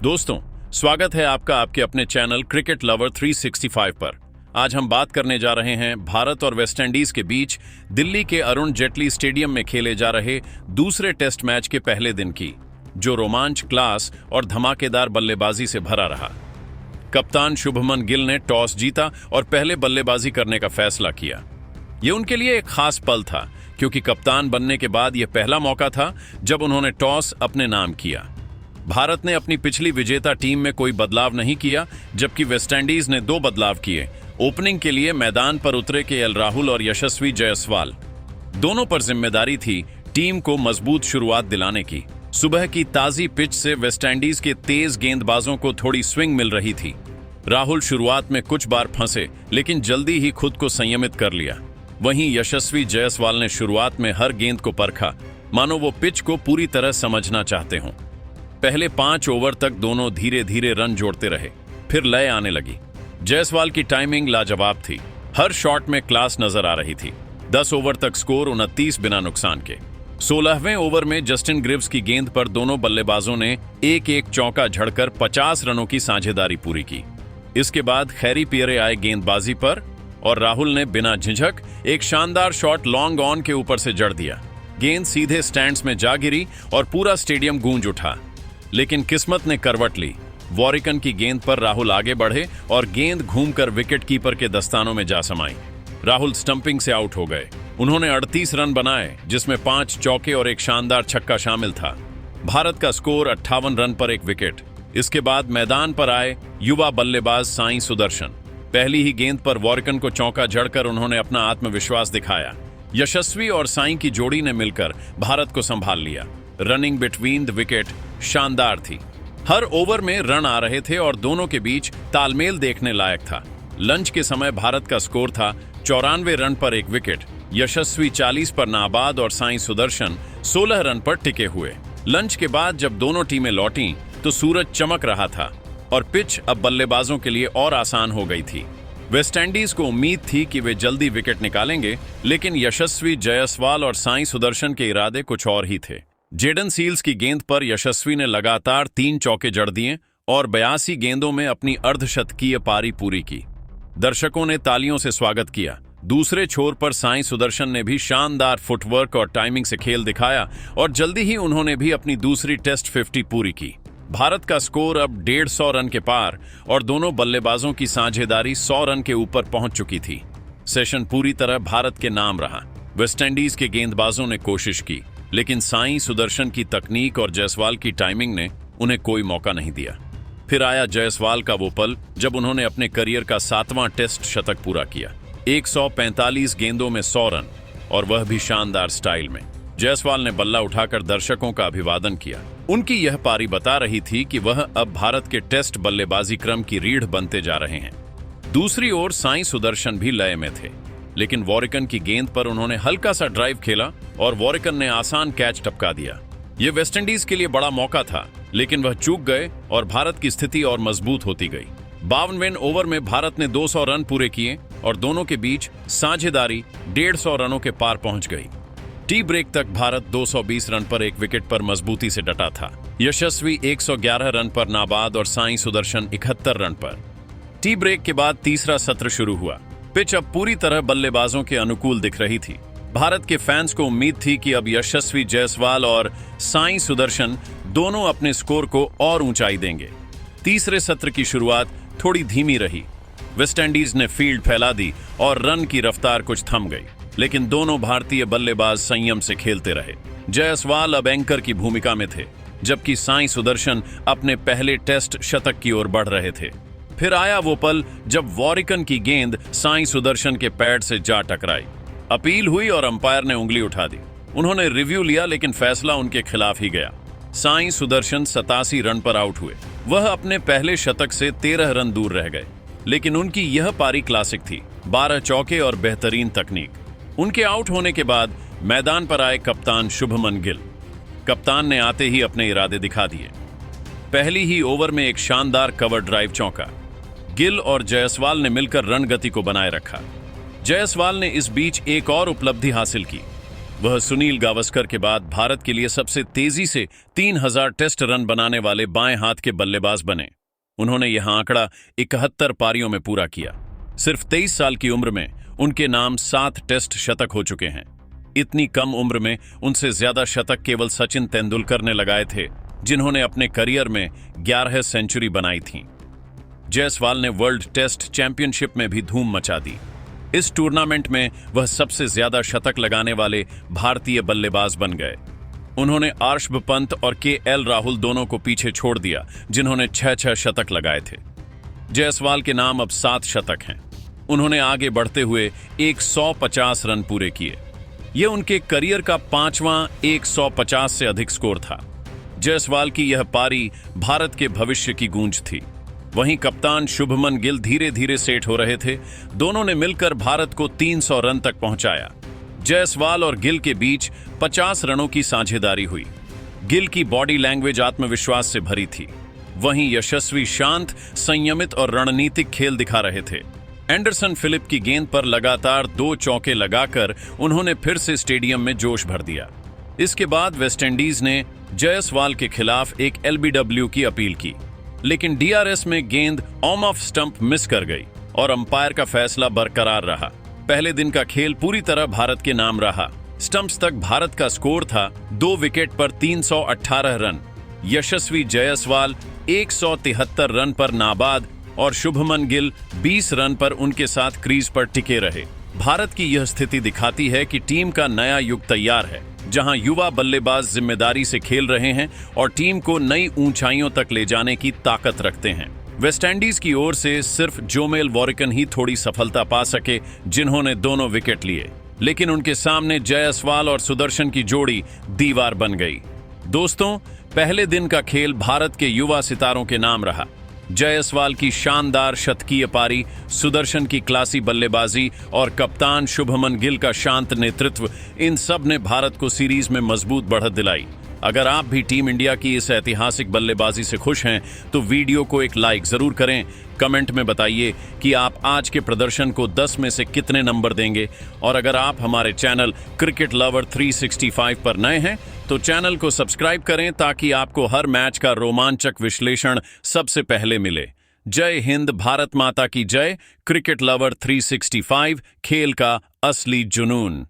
दोस्तों, स्वागत है आपका आपके अपने चैनल क्रिकेट लवर 365 पर। आज हम बात करने जा रहे हैं भारत और वेस्टइंडीज के बीच दिल्ली के अरुण जेटली स्टेडियम में खेले जा रहे दूसरे टेस्ट मैच के पहले दिन की, जो रोमांच, क्लास और धमाकेदार बल्लेबाजी से भरा रहा। कप्तान शुभमन गिल ने टॉस जीता और पहले बल्लेबाजी करने का फैसला किया। यह उनके लिए एक खास पल था, क्योंकि कप्तान बनने के बाद यह पहला मौका था जब उन्होंने टॉस अपने नाम किया। भारत ने अपनी पिछली विजेता टीम में कोई बदलाव नहीं किया, जबकि वेस्टइंडीज ने 2 बदलाव किए। ओपनिंग के लिए मैदान पर उतरे केएल राहुल और यशस्वी जायसवाल। दोनों पर जिम्मेदारी थी टीम को मजबूत शुरुआत दिलाने की। सुबह की ताजी पिच से वेस्टइंडीज के तेज गेंदबाजों को थोड़ी स्विंग मिल रही थी। राहुल शुरुआत में कुछ बार फंसे, लेकिन जल्दी ही खुद को संयमित कर लिया। वहीं यशस्वी जायसवाल ने शुरुआत में हर गेंद को परखा, मानो वो पिच को पूरी तरह समझना चाहते हों। पहले 5 ओवर तक दोनों धीरे धीरे रन जोड़ते रहे, फिर लय आने लगी। जायसवाल की टाइमिंग लाजवाब थी, हर शॉट में क्लास नजर आ रही थी। 10 ओवर तक स्कोर 29 बिना नुकसान के। 16वें ओवर में जस्टिन ग्रिव्स की गेंद पर दोनों बल्लेबाजों ने एक चौका झड़कर 50 रनों की साझेदारी पूरी की। इसके बाद खैरी पियरे आए गेंदबाजी पर और राहुल ने बिना झिझक एक शानदार शॉट लॉन्ग ऑन के ऊपर से जड़ दिया। गेंद सीधे स्टैंड्स में जा गिरी और पूरा स्टेडियम गूंज उठा। लेकिन किस्मत ने करवट ली। वॉरिकन की गेंद पर राहुल आगे बढ़े और गेंद घूमकर विकेट कीपर के दस्तानों में जा समाई। राहुल स्टंपिंग से आउट हो गए। उन्होंने 38 रन बनाए, जिसमें 5 चौके और एक शानदार छक्का शामिल था। भारत का स्कोर 58 रन पर 1 विकेट। इसके बाद मैदान पर आए युवा बल्लेबाज साई सुदर्शन। पहली ही गेंद पर वॉरिकन को चौका जड़कर उन्होंने अपना आत्मविश्वास दिखाया। यशस्वी और साई की जोड़ी ने मिलकर भारत को संभाल लिया। रनिंग बिटवीन द विकेट शानदार थी। हर ओवर में रन आ रहे थे और दोनों के बीच तालमेल देखने लायक था। लंच के समय भारत का स्कोर था 94 रन पर 1 विकेट। यशस्वी 40 पर नाबाद और साई सुदर्शन 16 रन पर टिके हुए। लंच के बाद जब दोनों टीमें लौटीं तो सूरज चमक रहा था और पिच अब बल्लेबाजों के लिए और आसान हो गई थी। वेस्टइंडीज को उम्मीद थी कि वे जल्दी विकेट निकालेंगे, लेकिन यशस्वी जायसवाल और साई सुदर्शन के इरादे कुछ और ही थे। जेडन सील्स की गेंद पर यशस्वी ने लगातार 3 चौके जड़ दिए और 82 गेंदों में अपनी अर्धशतकीय पारी पूरी की। दर्शकों ने तालियों से स्वागत किया। दूसरे छोर पर साई सुदर्शन ने भी शानदार फुटवर्क और टाइमिंग से खेल दिखाया और जल्दी ही उन्होंने भी अपनी दूसरी टेस्ट 50 पूरी की। भारत का स्कोर अब 150 रन के पार और दोनों बल्लेबाजों की साझेदारी 100 रन के ऊपर पहुंच चुकी थी। सेशन पूरी तरह भारत के नाम रहा। वेस्टइंडीज के गेंदबाजों ने कोशिश की, लेकिन साई सुदर्शन की तकनीक और जायसवाल की टाइमिंग ने उन्हें कोई मौका नहीं दिया। फिर आया जायसवाल का वो पल जब उन्होंने अपने करियर का 7वां टेस्ट शतक पूरा किया। 145 गेंदों में 100 रन, और वह भी शानदार स्टाइल में। जायसवाल ने बल्ला उठाकर दर्शकों का अभिवादन किया। उनकी यह पारी बता रही थी कि वह अब भारत के टेस्ट बल्लेबाजी क्रम की रीढ़ बनते जा रहे हैं। दूसरी ओर साई सुदर्शन भी लय में थे, लेकिन वॉरिकन की गेंद पर उन्होंने हल्का सा ड्राइव खेला और वॉरिकन ने आसान कैच टपका दिया। यह वेस्टइंडीज के लिए बड़ा मौका था, लेकिन वह चूक गए और भारत की स्थिति और मजबूत होती गई। 52वें ओवर में भारत ने 200 रन पूरे किए और दोनों के बीच साझेदारी 150 रनों के पार पहुंच गई। टी ब्रेक तक भारत 220 रन पर 1 विकेट पर मजबूती से डटा था। यशस्वी 111 रन पर नाबाद और साई सुदर्शन 71 रन पर। टी ब्रेक के बाद तीसरा सत्र शुरू हुआ। पिच अब पूरी तरह बल्लेबाजों के अनुकूल दिख रही थी। भारत के फैंस को उम्मीद थी कि अब यशस्वी जायसवाल और साई सुदर्शन दोनों अपने स्कोर को और ऊंचाई देंगे। तीसरे सत्र की शुरुआत थोड़ी धीमी रही। वेस्टइंडीज ने फील्ड फैला दी और रन की रफ्तार कुछ थम गई, लेकिन दोनों भारतीय बल्लेबाज संयम से खेलते रहे। जायसवाल अब एंकर की भूमिका में थे, जबकि साई सुदर्शन अपने पहले टेस्ट शतक की ओर बढ़ रहे थे। फिर आया वो पल जब वॉरिकन की गेंद साई सुदर्शन के पैड से जा टकराई। अपील हुई और अंपायर ने उंगली उठा दी। उन्होंने रिव्यू लिया, लेकिन फैसला उनके खिलाफ ही गया। साई सुदर्शन 87 रन पर आउट हुए। वह अपने पहले शतक से 13 रन दूर रह गए, लेकिन उनकी यह पारी क्लासिक थी। 12 चौके और बेहतरीन तकनीक। उनके आउट होने के बाद मैदान पर आए कप्तान शुभमन गिल। कप्तान ने आते ही अपने इरादे दिखा दिए। पहली ही ओवर में एक शानदार कवर ड्राइव चौका। गिल और जायसवाल ने मिलकर रन गति को बनाए रखा। जायसवाल ने इस बीच एक और उपलब्धि हासिल की। वह सुनील गावस्कर के बाद भारत के लिए सबसे तेजी से 3000 टेस्ट रन बनाने वाले बाएं हाथ के बल्लेबाज बने। उन्होंने यह आंकड़ा 71 पारियों में पूरा किया। सिर्फ 23 साल की उम्र में उनके नाम 7 टेस्ट शतक हो चुके हैं। इतनी कम उम्र में उनसे ज्यादा शतक केवल सचिन तेंदुलकर ने लगाए थे, जिन्होंने अपने करियर में 11 सेंचुरी बनाई थीं। जायसवाल ने वर्ल्ड टेस्ट चैंपियनशिप में भी धूम मचा दी। इस टूर्नामेंट में वह सबसे ज्यादा शतक लगाने वाले भारतीय बल्लेबाज बन गए। उन्होंने आर्षभ पंत और के.एल. राहुल दोनों को पीछे छोड़ दिया, जिन्होंने 6 शतक लगाए थे। जायसवाल के नाम अब 7 शतक हैं। उन्होंने आगे बढ़ते हुए 150 रन पूरे किए। यह उनके करियर का 5वां 150 से अधिक स्कोर था। जायसवाल की यह पारी भारत के भविष्य की गूंज थी। वहीं कप्तान शुभमन गिल धीरे धीरे सेट हो रहे थे। दोनों ने मिलकर भारत को 300 रन तक पहुंचाया। जायसवाल और गिल के बीच 50 रनों की साझेदारी हुई। गिल की बॉडी लैंग्वेज आत्मविश्वास से भरी थी, वहीं यशस्वी शांत, संयमित और रणनीतिक खेल दिखा रहे थे। एंडरसन फिलिप की गेंद पर लगातार 2 चौके लगाकर उन्होंने फिर से स्टेडियम में जोश भर दिया। इसके बाद वेस्टइंडीज ने जायसवाल के खिलाफ एक एलबीडब्ल्यू की अपील की, लेकिन डीआरएस में गेंद ऑफ स्टंप मिस कर गई और अंपायर का फैसला बरकरार रहा। पहले दिन का खेल पूरी तरह भारत के नाम रहा। स्टंप्स तक भारत का स्कोर था 2 विकेट पर 318 रन। यशस्वी जायसवाल 173 रन पर नाबाद और शुभमन गिल 20 रन पर उनके साथ क्रीज पर टिके रहे। भारत की यह स्थिति दिखाती है कि टीम का नया युग तैयार है, जहां युवा बल्लेबाज जिम्मेदारी से खेल रहे हैं और टीम को नई ऊंचाइयों तक ले जाने की ताकत रखते हैं। वेस्टइंडीज की ओर से सिर्फ जोमेल वॉरिकन ही थोड़ी सफलता पा सके, जिन्होंने दोनों विकेट लिए, लेकिन उनके सामने जायसवाल और सुदर्शन की जोड़ी दीवार बन गई। दोस्तों, पहले दिन का खेल भारत के युवा सितारों के नाम रहा। जायसवाल की शानदार शतकीय पारी, सुदर्शन की क्लासी बल्लेबाजी और कप्तान शुभमन गिल का शांत नेतृत्व, इन सब ने भारत को सीरीज में मजबूत बढ़त दिलाई। अगर आप भी टीम इंडिया की इस ऐतिहासिक बल्लेबाजी से खुश हैं, तो वीडियो को एक लाइक जरूर करें। कमेंट में बताइए कि आप आज के प्रदर्शन को 10 में से कितने नंबर देंगे। और अगर आप हमारे चैनल क्रिकेट लवर 365 पर नए हैं, तो चैनल को सब्सक्राइब करें ताकि आपको हर मैच का रोमांचक विश्लेषण सबसे पहले मिले। जय हिंद, भारत माता की जय। क्रिकेट लवर 365, खेल का असली जुनून।